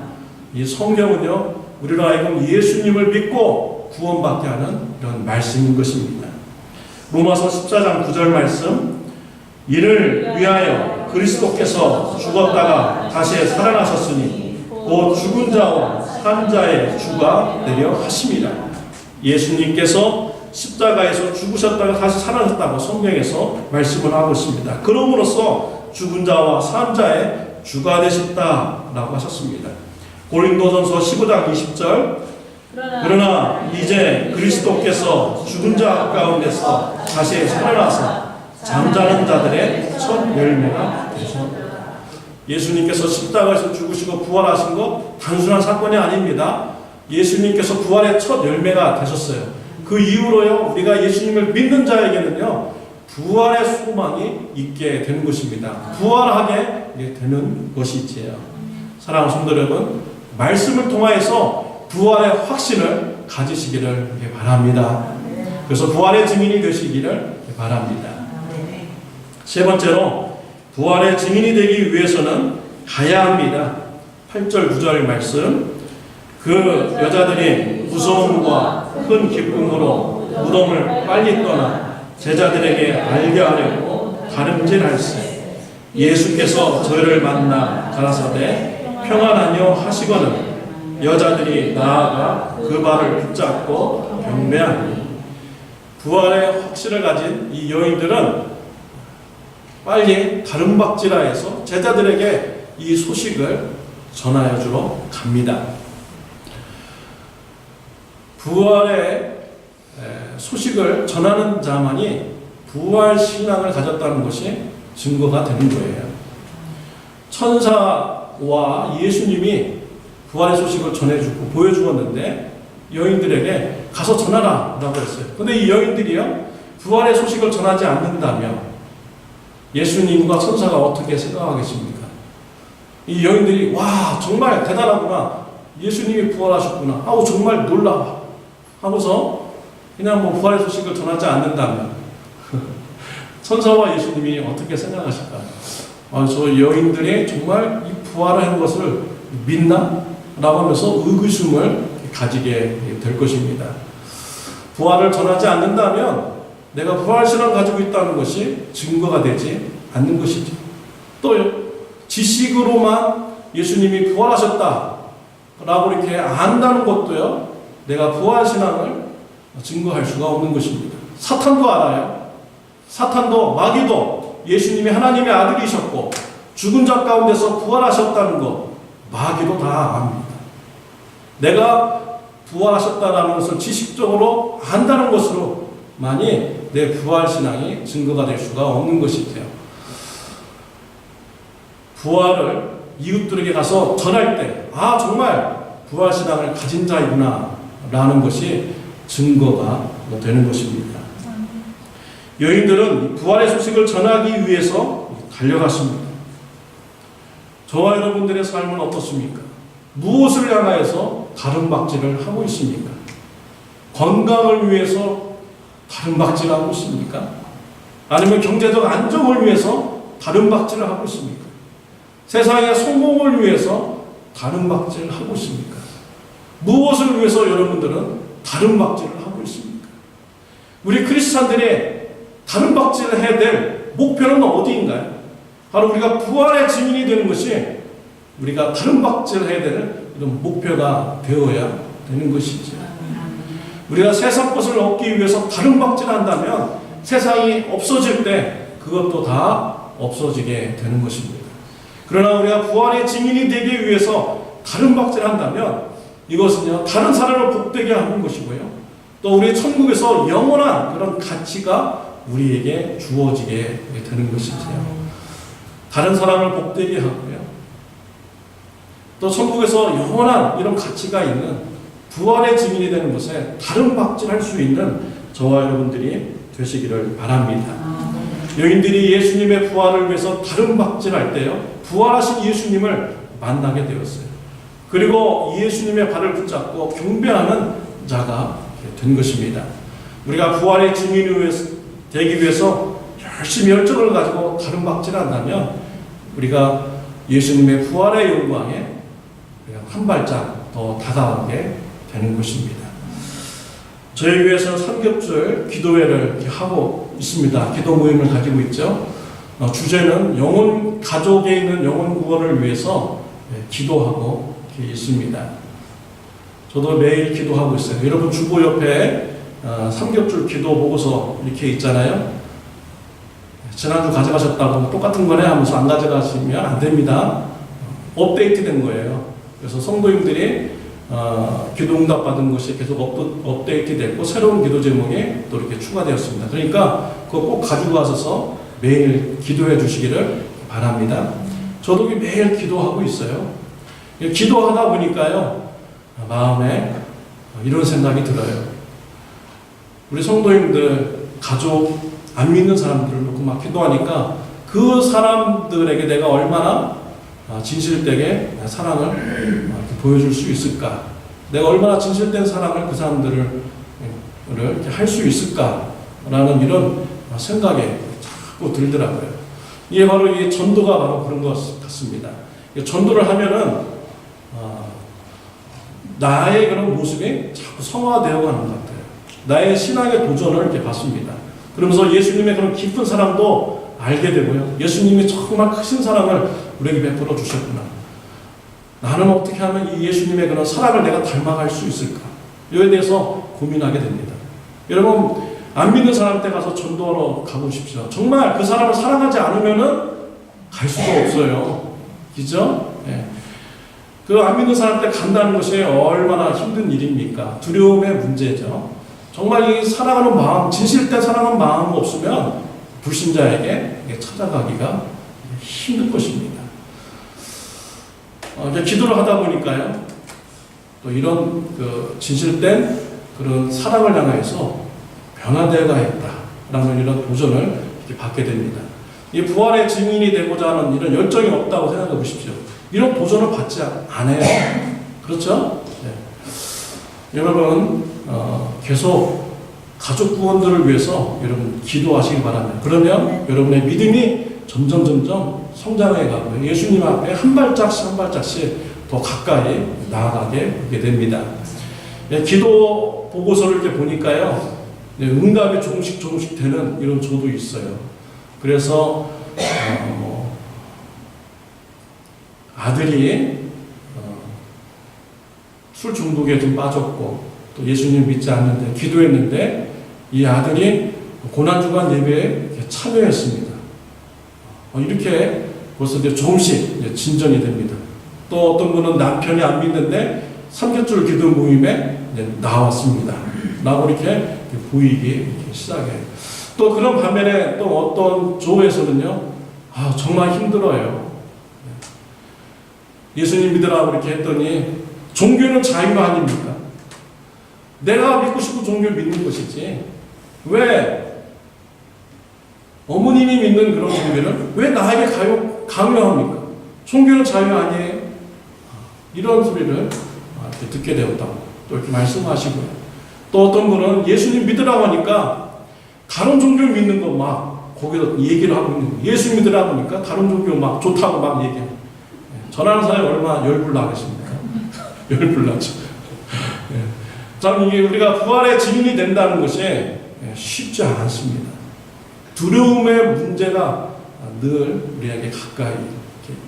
이 성령은요 우리로 하여금 예수님을 믿고 구원받게 하는 이런 말씀인 것입니다. 로마서 14장 9절 말씀 이를 위하여 그리스도께서 죽었다가 다시 살아나셨으니 곧 죽은 자와 산 자의 주가 되려 하심이라. 예수님께서 십자가에서 죽으셨다가 다시 살아나셨다고 성경에서 말씀을 하고 있습니다. 그러므로써 죽은 자와 산 자의 주가 되셨다라고 하셨습니다. 고린도전서 15장 20절 그러나 이제 그리스도께서 죽은 자 가운데서 다시 살아나서 잠자는 자들의 첫 열매가 되셨다. 예수님께서 십자가에서 죽으시고 부활하신 것 단순한 사건이 아닙니다. 예수님께서 부활의 첫 열매가 되셨어요. 그 이후로요 우리가 예수님을 믿는 자에게는요 부활의 소망이 있게 되는 것입니다. 부활하게 되는 것이지요. 사랑하는 성도 여러분, 말씀을 통하여서 부활의 확신을 가지시기를 바랍니다. 그래서 부활의 증인이 되시기를 바랍니다. 세 번째로 부활의 증인이 되기 위해서는 가야 합니다. 8절 9절 말씀 그 여자들이 무서움과 큰 기쁨으로 무덤을 빨리 떠나 제자들에게 알게 하려고 다름질할세 예수께서 저희를 만나 가라사대 평안하뇨 하시거늘 여자들이 나아가 그 발을 붙잡고 경배하니. 부활의 확신을 가진 이 여인들은 빨리 다름박질하여서 제자들에게 이 소식을 전하여 주러 갑니다. 부활의 소식을 전하는 자만이 부활 신앙을 가졌다는 것이 증거가 되는 거예요. 천사와 예수님이 부활의 소식을 전해주고 보여주었는데 여인들에게 가서 전하라 라고 했어요. 근데 이 여인들이요 부활의 소식을 전하지 않는다면 예수님과 천사가 어떻게 생각하겠습니까? 이 여인들이 와 정말 대단하구나, 예수님이 부활하셨구나 하고 정말 놀라워 하고서 그냥 뭐 부활의 소식을 전하지 않는다면 천사와 예수님이 어떻게 생각하실까? 저 여인들이 정말 이 부활한 것을 믿나? 라고 하면서 의구심을 가지게 될 것입니다. 부활을 전하지 않는다면 내가 부활신앙을 가지고 있다는 것이 증거가 되지 않는 것이죠. 또 지식으로만 예수님이 부활하셨다 라고 이렇게 안다는 것도요 내가 부활신앙을 증거할 수가 없는 것입니다. 사탄도 알아요. 사탄도 마귀도 예수님이 하나님의 아들이셨고 죽은 자 가운데서 부활하셨다는 것 마귀도 다 압니다. 내가 부활하셨다는 것을 지식적으로 안다는 것으로만이 내 부활신앙이 증거가 될 수가 없는 것이죠. 부활을 이웃들에게 가서 전할 때 정말 부활신앙을 가진 자이구나 라는 것이 증거가 되는 것입니다. 여인들은 부활의 소식을 전하기 위해서 달려갔습니다. 저와 여러분들의 삶은 어떻습니까? 무엇을 향하여서 다름박질을 하고 있습니까? 건강을 위해서 다름박질하고 있습니까? 아니면 경제적 안정을 위해서 다름박질을 하고 있습니까? 세상의 성공을 위해서 다름박질을 하고 있습니까? 무엇을 위해서 여러분들은 다름박질을 하고 있습니까? 우리 크리스찬들의 다름박질을 해야 될 목표는 어디인가요? 바로 우리가 부활의 증인이 되는 것이 우리가 다름박질을 해야 되는 이런 목표가 되어야 되는 것이죠. 우리가 세상 것을 얻기 위해서 다름박질한다면 세상이 없어질 때 그것도 다 없어지게 되는 것입니다. 그러나 우리가 부활의 증인이 되기 위해서 다름박질한다면 이것은요 다른 사람을 복되게 하는 것이고요 또 우리 천국에서 영원한 그런 가치가 우리에게 주어지게 되는 것이죠. 다른 사람을 복되게 하고요 또 천국에서 영원한 이런 가치가 있는 부활의 증인이 되는 것에 다름박질할 수 있는 저와 여러분들이 되시기를 바랍니다. 여인들이 예수님의 부활을 위해서 다름박질할 때요 부활하신 예수님을 만나게 되었어요. 그리고 예수님의 발을 붙잡고 경배하는 자가 된 것입니다. 우리가 부활의 증인이 되기 위해서 열심히 열정을 가지고 가름박질한다면 우리가 예수님의 부활의 영광에 한 발짝 더 다가오게 되는 것입니다. 저희 교회에서는 삼겹줄 기도회를 이렇게 하고 있습니다. 기도 모임을 가지고 있죠. 주제는 영혼, 가족에 있는 영혼 구원을 위해서 기도하고 이렇게 있습니다. 저도 매일 기도하고 있어요. 여러분 주보 옆에 삼겹줄 기도 보고서 이렇게 있잖아요. 지난주 가져가셨다고 똑같은 거네 하면서 안 가져가시면 안 됩니다. 업데이트된 거예요. 그래서 성도님들이 기도 응답 받은 것이 계속 업데이트됐고 새로운 기도 제목이 또 이렇게 추가되었습니다. 그러니까 그거 꼭 가지고 와서 매일 기도해 주시기를 바랍니다. 저도 매일 기도하고 있어요. 기도하다 보니까요 마음에 이런 생각이 들어요. 우리 성도님들 가족 안 믿는 사람들을 놓고 막 기도하니까 그 사람들에게 내가 얼마나 진실되게 사랑을 보여줄 수 있을까? 내가 얼마나 진실된 사랑을 그 사람들을 이렇게 할 수 있을까라는 이런 생각에 자꾸 들더라고요. 이게 바로 이 전도가 바로 그런 것 같습니다. 전도를 하면은 나의 그런 모습이 자꾸 성화되어 가는 것 같아요. 나의 신앙의 도전을 이렇게 받습니다. 그러면서 예수님의 그런 깊은 사랑도 알게 되고요. 예수님이 정말 크신 사랑을 우리에게 베풀어 주셨구나. 나는 어떻게 하면 이 예수님의 그런 사랑을 내가 닮아갈 수 있을까? 이에 대해서 고민하게 됩니다. 여러분, 안 믿는 사람한테 가서 전도하러 가보십시오. 정말 그 사람을 사랑하지 않으면은 갈 수가 없어요. 그죠? 네. 그 안 믿는 사람한테 간다는 것이 얼마나 힘든 일입니까? 두려움의 문제죠. 정말 이 사랑하는 마음, 진실된 사랑하는 마음 없으면 불신자에게 찾아가기가 힘든 것입니다. 기도를 하다 보니까요, 또 이런 그 진실된 그런 사랑을 향해서 변화되어 가야겠다라는 이런 도전을 이렇게 받게 됩니다. 이 부활의 증인이 되고자 하는 이런 열정이 없다고 생각해 보십시오. 이런 도전을 받지 않아요. 그렇죠? 네. 여러분, 계속 가족 구원들을 위해서 여러분 기도하시기 바랍니다. 그러면 여러분의 믿음이 점점 성장해 가고 예수님 앞에 한 발짝씩 더 가까이 나아가게 됩니다. 기도 보고서를 이렇게 보니까요, 응답이 조금씩 되는 이런 조도 있어요. 그래서 아들이 술 중독에 좀 빠졌고 또 예수님 믿지 않는데 기도했는데 이 아들이 고난주간 예배에 참여했습니다. 이렇게 벌써 이제 조금씩 진전이 됩니다. 또 어떤 분은 남편이 안 믿는데 삼겹줄 기도 모임에 나왔습니다. 나고 이렇게 보이기 시작해요. 또 그런 반면에 또 어떤 조에서는요, 정말 힘들어요. 예수님 믿으라고 이렇게 했더니 종교는 자유 아닙니까? 내가 믿고 싶은 종교를 믿는 것이지 왜 어머님이 믿는 그런 종교를 왜 나에게 강요합니까? 종교는 자유 아니에요? 이런 소리를 이렇게 듣게 되었다고 또 이렇게 말씀하시고요. 또 어떤 분은 예수님 믿으라고 하니까 다른 종교를 믿는 거 막 거기서 얘기를 하고 있는 거예요. 예수 믿으라고 하니까 다른 종교 막 좋다고 막 얘기해요. 전하는 사람이 얼마나 열불 나겠습니까? 열불 나죠. 참 이게 우리가 부활의 증인이 된다는 것이 쉽지 않습니다. 두려움의 문제가 늘 우리에게 가까이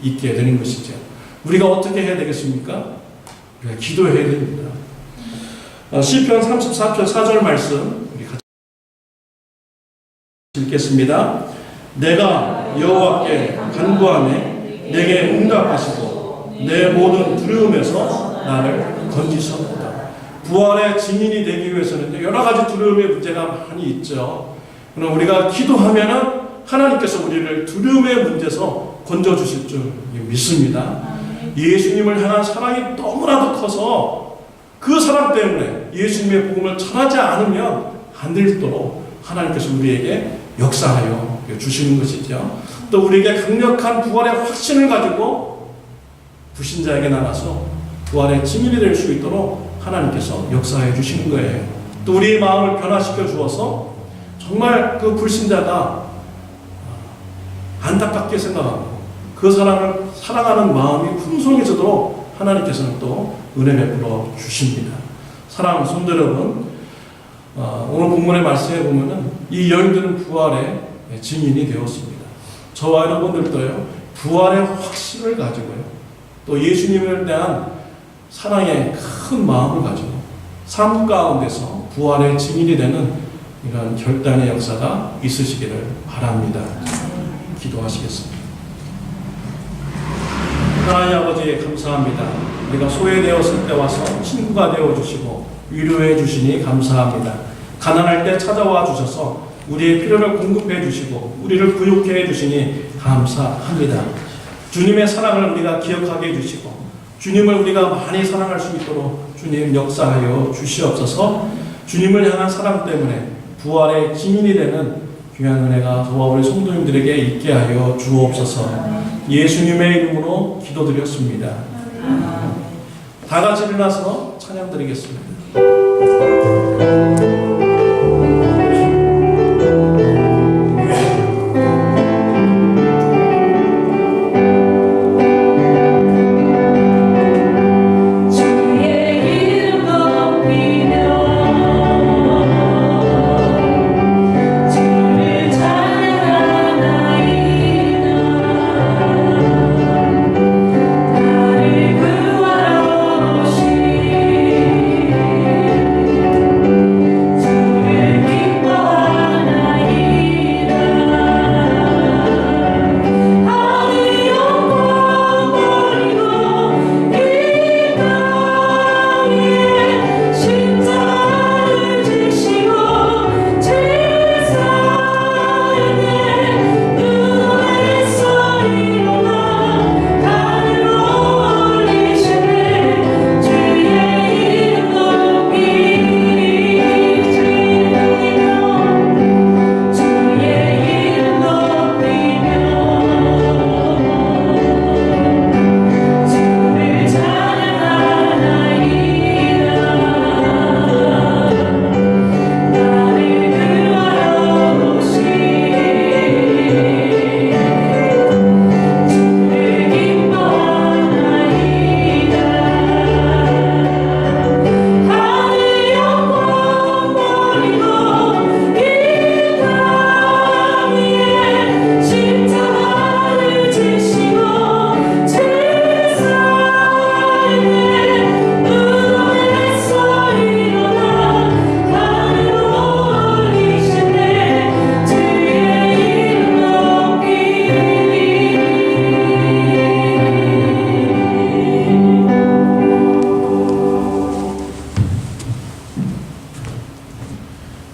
있게 되는 것이죠. 우리가 어떻게 해야 되겠습니까? 우리가 기도해야 됩니다. 시편 34편 4절 말씀 우리 같이 읽겠습니다. 내가 여호와께 간구하매 내게 응답하시고 내 모든 두려움에서 나를 건지셨다. 부활의 증인이 되기 위해서는 여러 가지 두려움의 문제가 많이 있죠. 그럼 우리가 기도하면은 하나님께서 우리를 두려움의 문제에서 건져주실 줄 믿습니다. 예수님을 향한 사랑이 너무나도 커서 그 사랑 때문에 예수님의 복음을 전하지 않으면 안 되도록 하나님께서 우리에게 역사하여 주시는 것이죠. 또 우리에게 강력한 부활의 확신을 가지고 불신자에게 나가서 부활의 증인이 될 수 있도록 하나님께서 역사해 주시는 거예요. 또 우리의 마음을 변화시켜 주어서 정말 그 불신자가 안타깝게 생각하고 그 사람을 사랑하는 마음이 풍성해지도록 하나님께서는 또 은혜 베풀어 주십니다. 사랑하는 성도 여러분, 오늘 본문의 말씀에 보면은 이 여인들은 부활의 증인이 되었습니다. 저와 여러분들도요, 부활의 확신을 가지고요, 또 예수님을 대한 사랑의 큰 마음을 가지고 삶 가운데서 부활의 증인이 되는 이런 결단의 역사가 있으시기를 바랍니다. 기도하시겠습니다. 하나님 아버지 감사합니다. 우리가 소외되었을 때 와서 친구가 되어주시고 위로해 주시니 감사합니다. 가난할 때 찾아와 주셔서 우리의 필요를 공급해 주시고 우리를 부욕해 주시니 감사합니다. 주님의 사랑을 우리가 기억하게 해주시고 주님을 우리가 많이 사랑할 수 있도록 주님 역사하여 주시옵소서. 주님을 향한 사랑 때문에 부활의 증인이 되는 귀한 은혜가 저와 우리 성도님들에게 있게 하여 주옵소서. 예수님의 이름으로 기도드렸습니다. 다 같이 일어나서 찬양 드리겠습니다.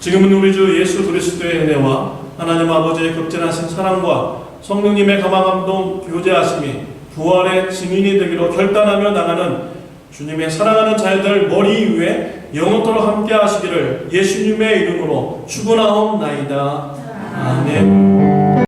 지금은 우리 주 예수 그리스도의 은혜와 하나님 아버지의 극진하신 사랑과 성령님의 감화감동 교제하심이 부활의 증인이 되기로 결단하며 나가는 주님의 사랑하는 자녀들 머리 위에 영원토록 함께 하시기를 예수님의 이름으로 축원하옵나이다. 아멘.